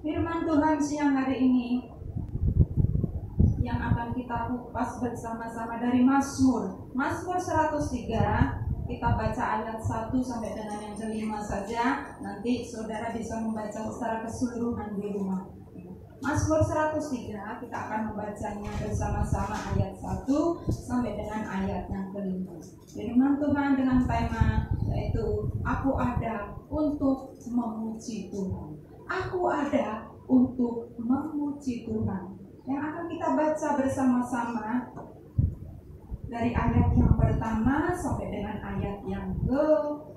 Firman Tuhan siang hari ini yang akan kita kupas bersama-sama dari Mazmur 103. Kita baca ayat 1 sampai dengan yang kelima saja. Nanti saudara bisa membaca secara keseluruhan di rumah. Mazmur 103 kita akan membacanya bersama-sama ayat 1 sampai dengan ayat yang kelima. Firman Tuhan dengan tema yaitu aku ada untuk memuji Tuhan. Aku ada untuk memuji Tuhan. Yang akan kita baca bersama-sama dari ayat yang pertama sampai dengan ayat yang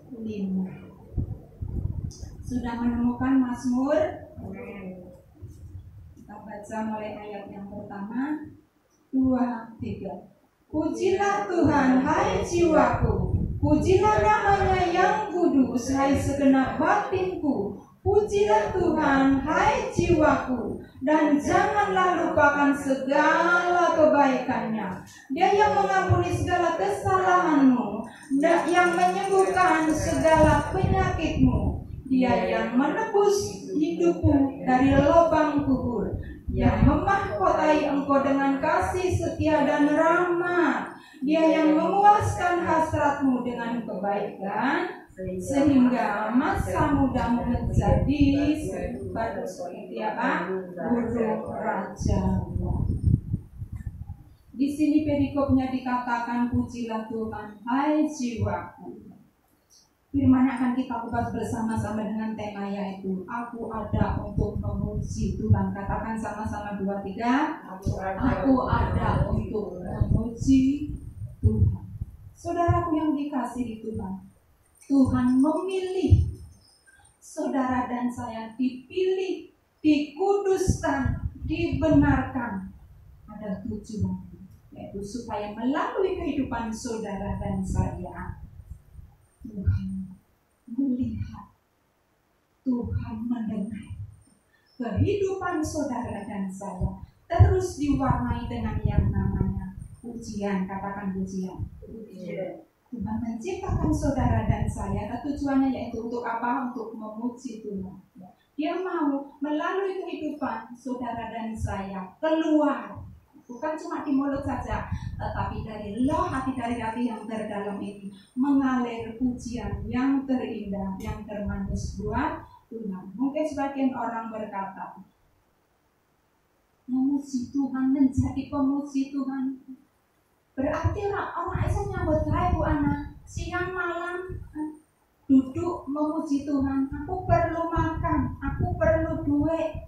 kelima. Sudah menemukan Mazmur? Kita baca mulai ayat yang pertama. 2, 3. Pujilah Tuhan, hai jiwaku. Pujilah namanya yang kudus, hai segenap batinku. Pujilah Tuhan, hai jiwaku, dan janganlah lupakan segala kebaikannya. Dia yang mengampuni segala kesalahanmu, yang menyembuhkan segala penyakitmu. Dia yang menebus hidupmu dari lubang kubur, yang memahkotai engkau dengan kasih setia dan rahmat. Dia yang memuaskan hasratmu dengan kebaikan, sehingga masa mudamu menjadi seperti burung raja. Di sini perikopnya dikatakan pujilah Tuhan, hai jiwaku. Firman yang akan kita kupas bersama-sama dengan tema yaitu aku ada untuk memuji Tuhan. Katakan sama-sama 2, 3. Aku ada untuk memuji Tuhan. Saudaraku yang dikasihi Tuhan, Tuhan memilih saudara dan saya, dipilih, dikuduskan, dibenarkan. Ada tujuan, yaitu supaya melalui kehidupan saudara dan saya, Tuhan melihat, Tuhan mendengar kehidupan saudara dan saya terus diwarnai dengan yang namanya pujian. Katakan pujian. Tuhan menciptakan saudara dan saya, tujuannya yaitu untuk apa? Untuk memuji Tuhan. Dia mau melalui kehidupan saudara dan saya keluar, bukan cuma di mulut saja, tetapi dari hati yang terdalam ini mengalir pujian yang terindah, yang termanis buat Tuhan. Mungkin sebagian orang berkata, memuji Tuhan, menjadi pemuji Tuhan, berarti orang itu nyambut gawe Bu Ana, siang malam duduk memuji Tuhan. Aku perlu makan, aku perlu duit.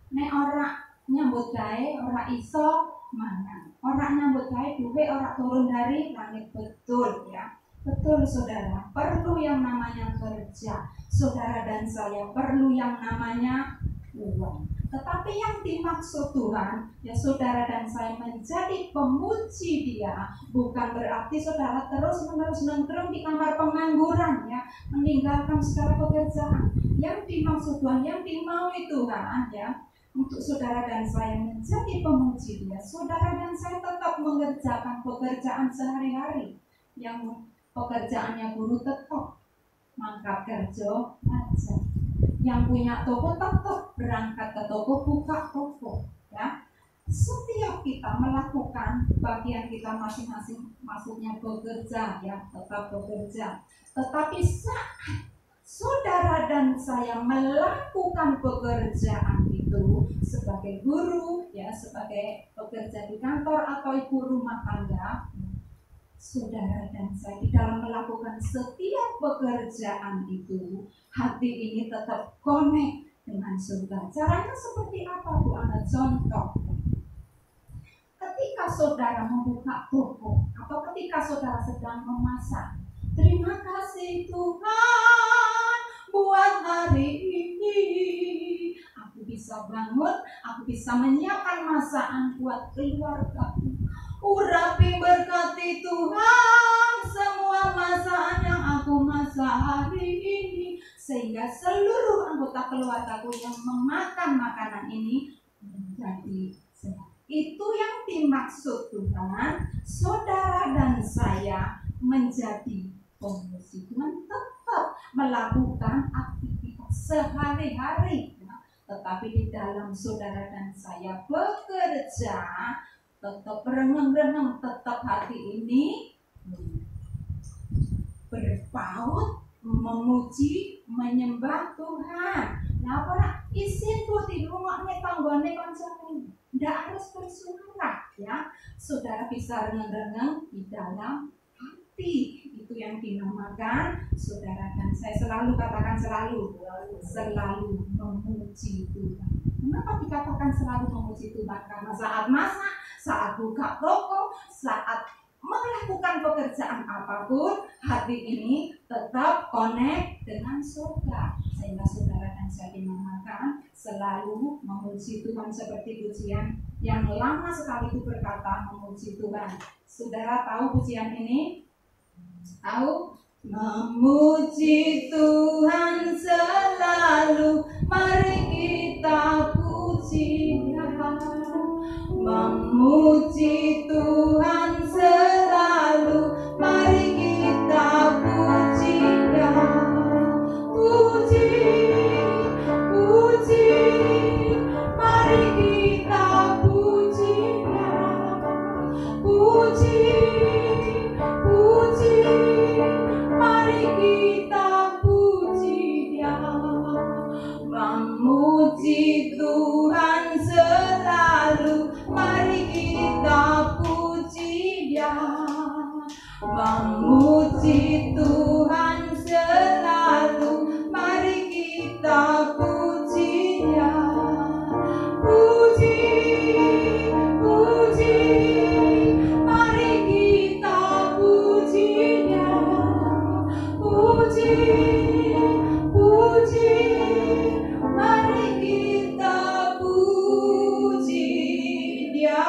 Nek ora nyambut gawe, ora iso mangan. Ora nyambut gawe duit, ora turun dari langit. Betul ya. Betul saudara, perlu yang namanya kerja. Saudara dan saya perlu yang namanya uang. Tetapi yang dimaksud Tuhan, ya saudara dan saya menjadi pemuji Dia, bukan berarti saudara terus-menerus nongkrong di kamar pengangguran, ya, meninggalkan segala pekerjaan. Yang dimaksud Tuhan, yang dimaui Tuhan, ya, untuk saudara dan saya menjadi pemuji Dia. Saudara dan saya tetap mengerjakan pekerjaan sehari-hari. Yang pekerjaannya guru tetap mangkat kerja aja. Yang punya toko tetap berangkat ke toko, buka toko, ya. Setiap kita melakukan bagian kita masing-masing, maksudnya bekerja, ya, tetap bekerja. Tetapi saat saudara dan saya melakukan pekerjaan itu sebagai guru, ya, sebagai pekerja di kantor atau ibu rumah tangga, saudara dan saya di dalam melakukan setiap pekerjaan itu, hati ini tetap connect dengan surga. Caranya seperti apa Bu Ana? Contoh, ketika saudara membuka toko atau ketika saudara sedang memasak, terima kasih Tuhan buat hari ini. Aku bisa bangun, aku bisa menyiapkan masakan buat keluargaku. Urapi berkati Tuhan semua masakan yang aku masak hari ini, sehingga seluruh anggota keluargaku yang memakan makanan ini menjadi sehat. Itu yang dimaksud Tuhan, saudara dan saya menjadi pemuji Tuhan, tetap melakukan aktivitas sehari-hari. tetapi di dalam saudara dan saya bekerja, tetap renang-renang, tetap hati ini berpaut, memuji, menyembah Tuhan. Nah, para isin putih rumahnya tanggone konseling, tidak harus bersuara, ya. Saudara bisa renang-renang di dalam hati. Itu yang dinamakan saudara dan saya selalu katakan selalu memuji Tuhan. Kenapa dikatakan selalu memuji Tuhan? Karena saat masak, saat buka toko, saat melakukan pekerjaan apapun, hati ini tetap connect dengan surga. Sehingga saudara dan saya dinamakan selalu memuji Tuhan, seperti pujian yang lama sekali itu berkata memuji Tuhan. Saudara tahu pujian ini? Tahu? Memuji Tuhan selalu, mari kita puji Dia. Memuji Tuhan selalu, mari kita puji Dia. Puji, puji, mari kita puji Dia. Puji, puji, mari kita puji Dia. Memuji Tuhan selalu, mari kita puji Dia. Memuji Tuhan selalu, mari kita puji Dia. Puji, puji, mari kita puji Dia. Puji, puji, mari kita puji Dia.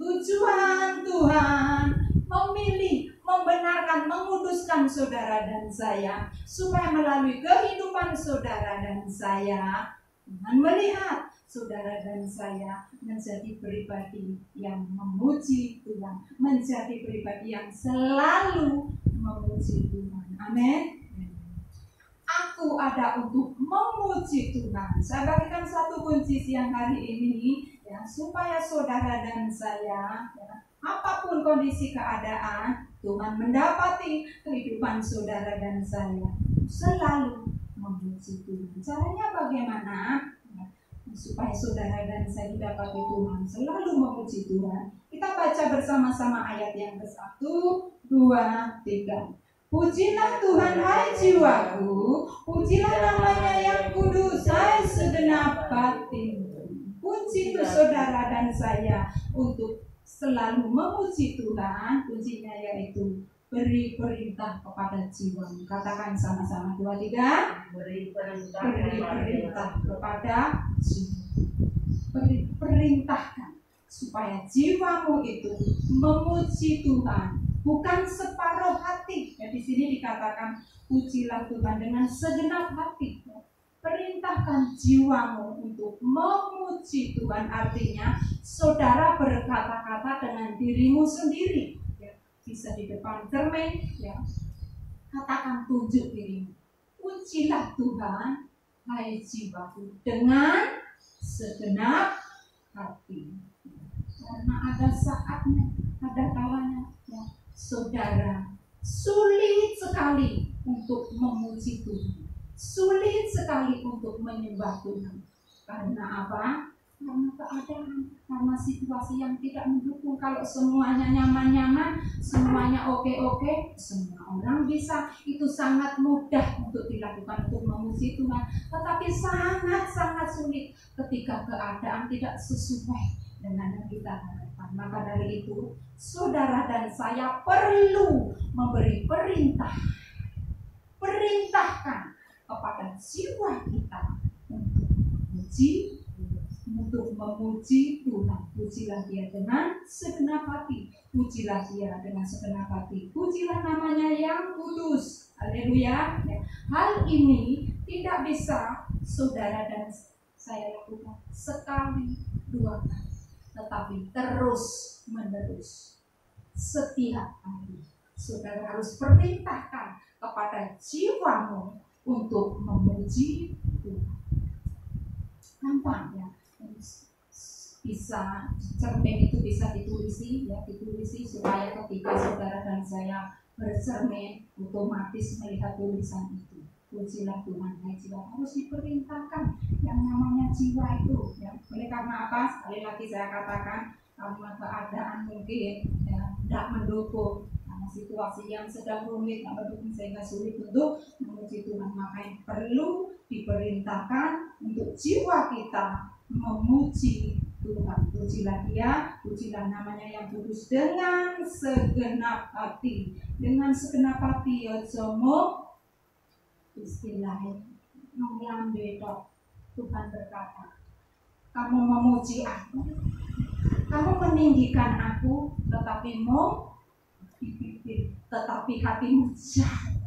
Tujuan Tuhan memilih, membenarkan, menguduskan saudara dan saya, supaya melalui kehidupan saudara dan saya, Tuhan melihat saudara dan saya menjadi pribadi yang memuji Tuhan, menjadi pribadi yang selalu memuji Tuhan. Amin. Aku ada untuk memuji Tuhan. Saya bagikan satu kunci siang hari ini, ya, supaya saudara dan saya, ya, apapun kondisi keadaan, Tuhan mendapati kehidupan saudara dan saya selalu memuji Tuhan. Caranya bagaimana? Ya, supaya saudara dan saya didapati Tuhan selalu memuji Tuhan. Kita baca bersama-sama ayat yang ke-1, 2, 3. Pujilah Tuhan hai jiwaku, pujilah namanya yang kudus hai segenap batinku. Kunci itu saudara dan saya untuk selalu memuji Tuhan, kuncinya yaitu beri perintah kepada jiwamu. Katakan sama-sama, 2, 3. Beri perintah kepada jiwa. Perintahkan supaya jiwamu itu memuji Tuhan. Bukan separuh hati. Ya, di sini dikatakan pujilah Tuhan dengan segenap hati. Perintahkan jiwamu untuk memuji Tuhan. Artinya saudara berkata-kata dengan dirimu sendiri. Ya, bisa di depan cermin. Ya, katakan, tunjuk dirimu. Pujilah Tuhan, hai jiwaku, dengan segenap hati. Karena ada saatnya, ada kalanya, ya, saudara sulit sekali untuk memuji Tuhan, sulit sekali untuk menyembah Tuhan. Karena apa? Karena keadaan, karena situasi yang tidak mendukung. Kalau semuanya nyaman-nyaman, semuanya oke-oke, semua orang bisa, itu sangat mudah untuk dilakukan, untuk memuji Tuhan. Tetapi sangat-sangat sulit ketika keadaan tidak sesuai dengan yang kita harapkan. Maka dari itu, saudara dan saya perlu memberi perintah. Perintahkan kepada jiwa kita untuk memuji Tuhan. Pujilah Dia dengan segenap hati. Pujilah Dia dengan segenap hati. Pujilah namanya yang kudus. Haleluya. Hal ini tidak bisa saudara dan saya lakukan sekali, 2 kali, tetapi terus menerus. Setiap hari saudara harus perintahkan kepada jiwamu untuk memuji Tuhan. gampang ya. Bisa cermin itu bisa ditulisi supaya ketika saudara dan saya bercermin otomatis melihat tulisan itu. Pujilah Tuhan, jiwa harus diperintahkan yang namanya jiwa itu ya. Oleh karena apa? Sekali lagi saya katakan, karena keadaan mungkin ya, tidak mendukung, karena situasi yang sedang rumit tidak mendukung sehingga sulit untuk memuji Tuhan, maka yang perlu diperintahkan untuk jiwa kita memuji Tuhan. Pujilah Dia, pujilah namanya yang kudus dengan segenap hati. Dengan segenap hati ya jomo istilahnya mengambil dok. Tuhan berkata, kamu memuji aku, kamu meninggikan aku, tetapi mau dipikir, tetapi hatimu jauh.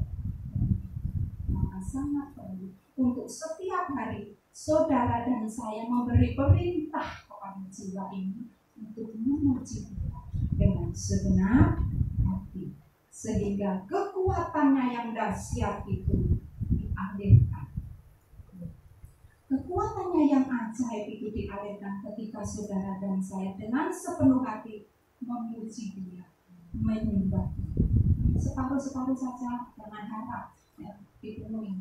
Maka sangat perlu untuk setiap hari saudara dan saya memberi perintah kepada jiwa ini untuk memuji Tuhan dengan segenap hati, sehingga kekuatannya yang dahsyat itu dialirkan. Kekuatannya yang ajaib itu dialirkan ketika saudara dan saya dengan sepenuh hati memuji Dia, menyembah Dia. Separuh-separuh saja, jangan harap ya, dipenuhi.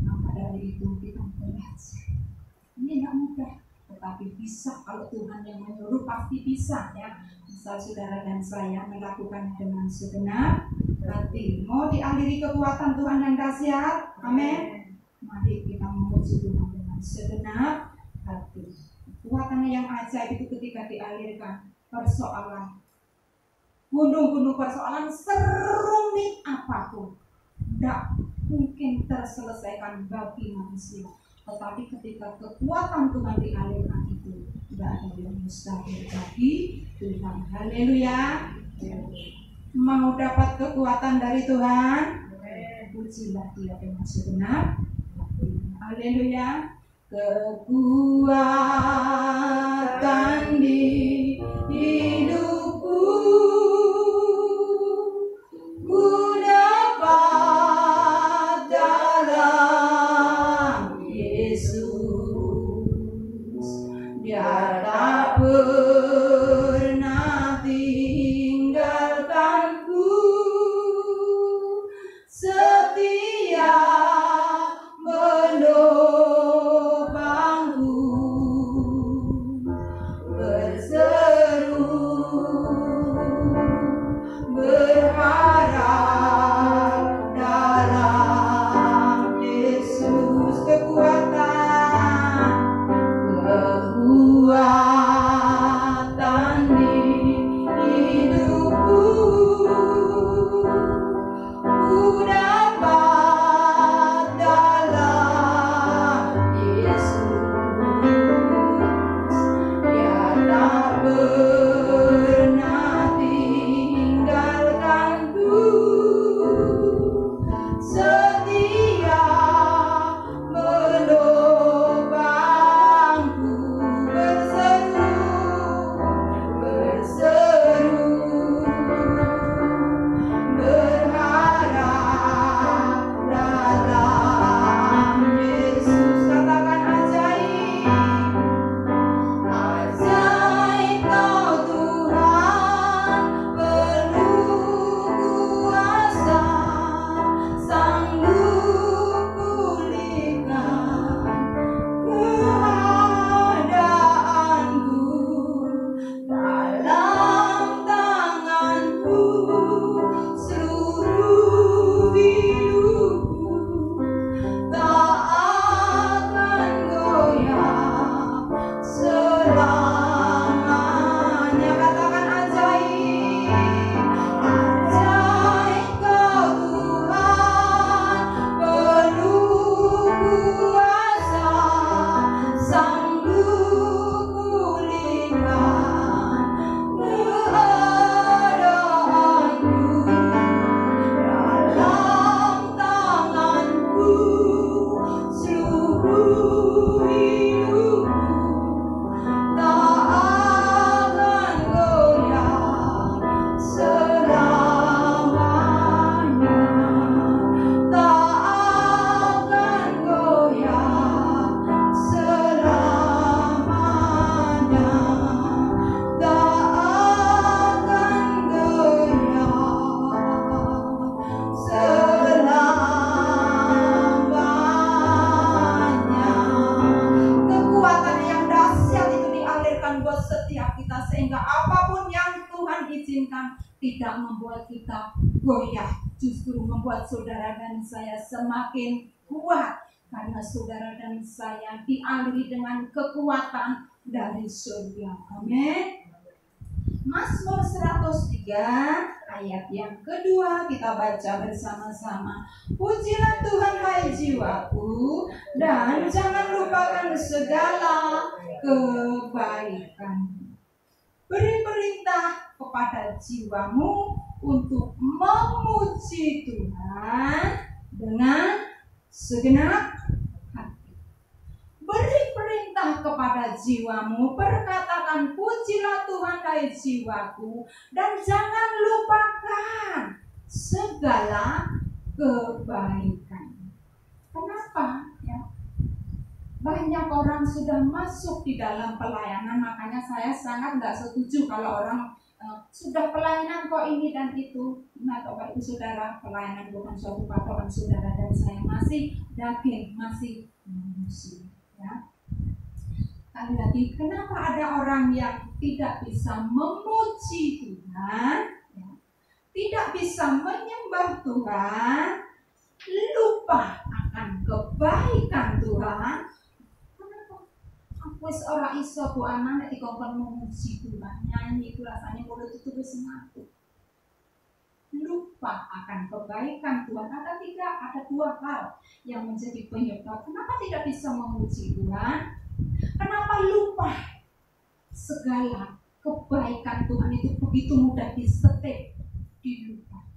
Maka dari itu kita belajar. Ini tidak mudah, tetapi bisa. Kalau Tuhan yang menyuruh pasti bisa ya. Bisa saudara dan saya melakukan dengan segenap hati. Mau dialiri kekuatan Tuhan yang dahsyat? Amin. Mari kita memuji Tuhan dengan segenap hati. Kekuatannya yang ajaib itu ketika dialirkan, persoalan, gunung-gunung persoalan serumit apapun tidak mungkin terselesaikan bagi manusia. Tetapi ketika kekuatan Tuhan dialirkan itu, tidak ada yang mustahil bagi Tuhan. Haleluya. Mau dapat kekuatan dari Tuhan? Pujilah Dia dengan segenap hati. Haleluya. Kekuatan di hidupku ku dapat dalam Yesus. Dia tak pernah tinggalkanku, setia menopangku, berseru membuat kita goyah, justru membuat saudara dan saya semakin kuat, karena saudara dan saya dialiri dengan kekuatan dari surga. Amin. Mazmur 103 ayat yang kedua kita baca bersama-sama. Pujilah Tuhan hai jiwaku, dan jangan lupakan segala kebaikan. Beri perintah kepada jiwamu untuk memuji Tuhan dengan segenap hati. Beri perintah kepada jiwamu, perkatakan pujilah Tuhan hai jiwaku, dan jangan lupakan segala kebaikan. Kenapa? Ya, banyak orang sudah masuk di dalam pelayanan, makanya saya sangat nggak setuju kalau orang sudah pelayanan kok ini dan itu. Nah, Bapak Ibu Saudara, pelayanan bukan suatu patokan saudara dan saya, masih daging, masih manusia. Ya. Kali lagi, kenapa ada orang yang tidak bisa memuji Tuhan, ya, tidak bisa menyembah Tuhan, lupa akan kebaikan Tuhan? Kenapa? Aku orang iso bu anak dikongkon memuji Tuhan, nyanyi itu rasanya mulut itu bersemangat. Lupa akan kebaikan Tuhan. Ada dua hal yang menjadi penyebab kenapa tidak bisa memuji Tuhan. Kenapa lupa segala kebaikan Tuhan itu begitu mudah disetip, dilupa.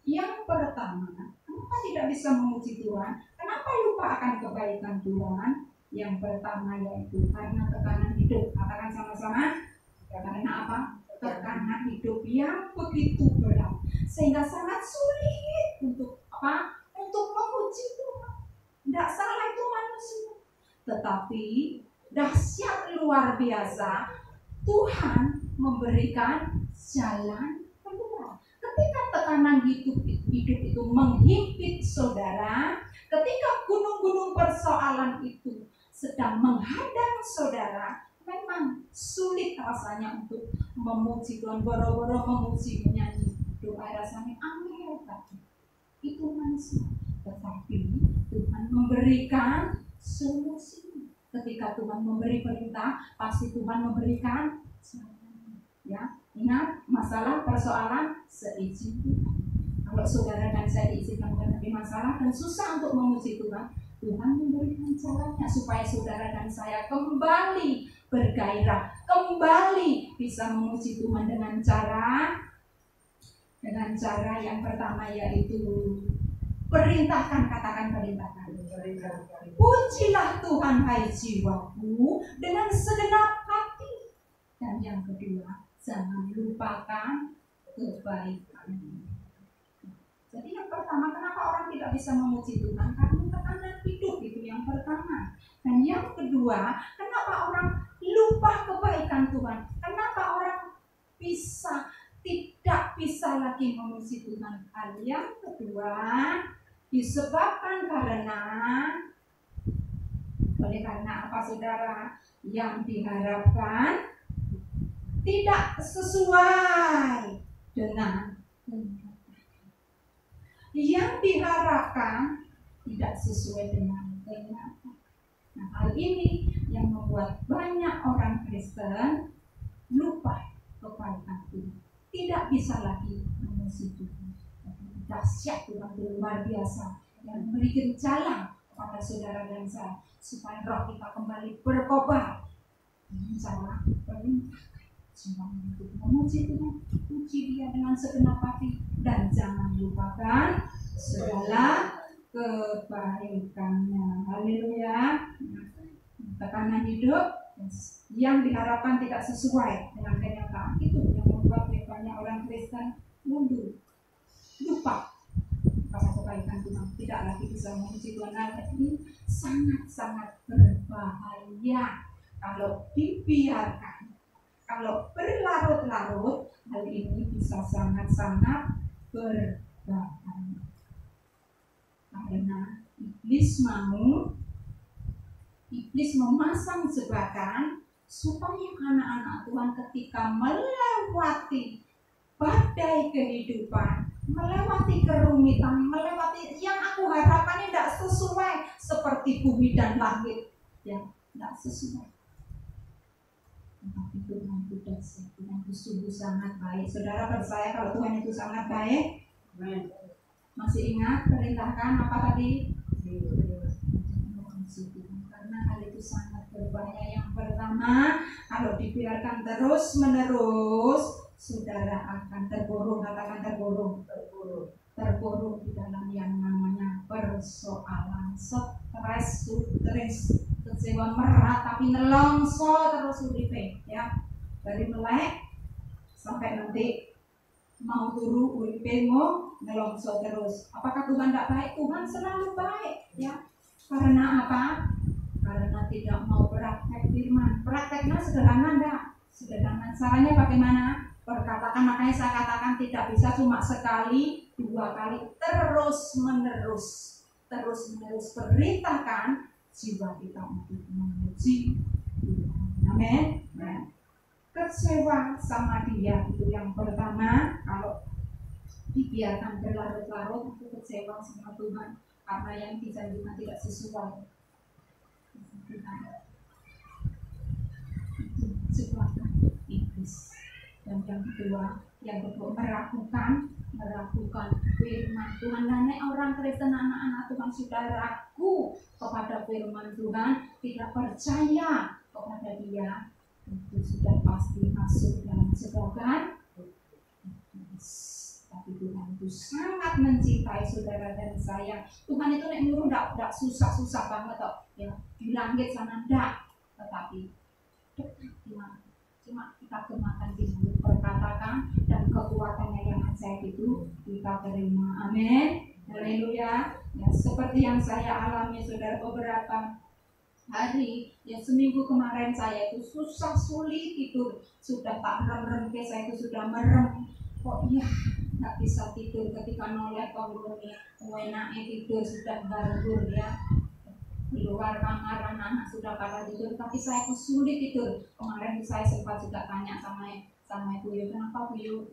Yang pertama, kenapa tidak bisa memuji Tuhan? Kenapa lupa akan kebaikan Tuhan? Yang pertama yaitu karena tekanan hidup. Katakan sama-sama. Karena apa? Tekanan hidup yang begitu berat, sehingga sangat sulit untuk apa? Untuk memuji Tuhan. Tidak salah itu manusia, tetapi dahsyat luar biasa, Tuhan memberikan jalan keluar. Ketika tekanan hidup itu menghimpit saudara, ketika gunung-gunung persoalan itu sedang menghadang saudara, memang sulit rasanya untuk memuji Tuhan, boro-boro memuji, menyanyi doa rasanya angel banget. Itu manusia, tetapi Tuhan memberikan solusi. Ketika Tuhan memberi perintah, pasti Tuhan memberikan jalan. Ya, ingat masalah persoalan seizin Tuhan. Kalau saudara dan saya diizinkan menghadapi masalah dan susah untuk memuji Tuhan, Tuhan memberikan jalannya supaya saudara dan saya kembali bergairah, kembali bisa memuji Tuhan dengan cara yang pertama yaitu perintahkan, katakan perintahkan. Pujilah Tuhan hai jiwaku dengan segenap hati. Dan yang kedua, jangan lupakan kebaikan. Jadi yang pertama, kenapa orang tidak bisa memuji Tuhan? Karena tekanan hidup, itu yang pertama. Dan yang kedua, kenapa orang lupa kebaikan Tuhan? Kenapa orang tidak bisa lagi memuji Tuhan? Hal yang kedua disebabkan oleh karena apa saudara? Yang diharapkan tidak sesuai dengan kenyataan. Yang diharapkan tidak sesuai dengan kenyataan. Nah, hal ini yang membuat banyak orang Kristen lupa kebaikan Tuhan, tidak bisa lagi memuji Tuhan. Dahsyat Tuhan luar biasa yang memberikan jalan kepada saudara dan saya supaya roh kita kembali berkobar dengan cara perintahkan jiwa untuk memuji Tuhan, puji Dia dengan segenap hati dan jangan lupakan segala kebaikannya. Haleluya. Tekanan hidup yang diharapkan tidak sesuai dengan kenyataan itu yang membuat banyak orang Kristen mundur, lupa pada kebaikan Tuhan, tidak lagi bisa memuji Tuhan. Ini sangat-sangat berbahaya kalau dibiarkan, kalau berlarut-larut. Hal ini bisa sangat-sangat berbahaya karena iblis memasang jebakan supaya anak-anak Tuhan ketika melewati badai kehidupan, melewati kerumitan, melewati yang aku harapkan tidak sesuai seperti bumi dan langit, yang tidak sesuai. Tetapi Tuhan itu dahsyat, Tuhan itu sungguh sangat baik. Saudara percaya kalau Tuhan itu sangat baik? Masih ingat perintahkan apa tadi? Karena hal itu sangat berbahaya. Yang pertama, kalau dibiarkan terus menerus, saudara akan terburuk, katakan terburuk di dalam yang namanya persoalan, stres, kecewa, merat, tapi nelongso terus uripe, ya, dari melek sampai nanti mau turu uripe mau nelongso terus. Apakah Tuhan tidak baik? Tuhan selalu baik, ya. Karena apa? Karena tidak mau praktek firman. Prakteknya sederhana enggak? Sederhana. Caranya bagaimana? Perkatakan, makanya saya katakan tidak bisa cuma sekali, 2 kali, terus menerus perintahkan jiwa kita untuk memuji Tuhan. Amin. Nah, kecewa sama dia itu yang pertama. Kalau dibiarkan berlarut-larut, aku kecewa sama Tuhan karena yang dijanjikan tidak sesuai. Sebuahkan iblis. Dan yang kedua meragukan firman Tuhan. Dan orang Kristen, anak-anak Tuhan sudah ragu kepada firman Tuhan, tidak percaya kepada dia, itu sudah pasti masuk dalam jebakan. Tapi Tuhan itu sangat mencintai saudara dan saya. Tuhan itu nyuruh tidak susah-susah banget kok, ya, di langit sana enggak, tetapi cuma kita gemakan di mulut, perkatakan, dan kekuatannya yang ajaib itu kita terima. Amin. Haleluya. Ya, seperti yang saya alami saudara, beberapa hari, ya seminggu kemarin saya itu susah sulit tidur, sudah tak rem-rem, saya itu sudah merem, kok ya nggak bisa tidur ketika noleh konggoni, enaknya tidur sudah bangun, ya, keluar kamar anak sudah pada tidur, tapi saya itu sulit tidur. Kemarin saya sempat juga tanya sama ibu, kenapa Bu,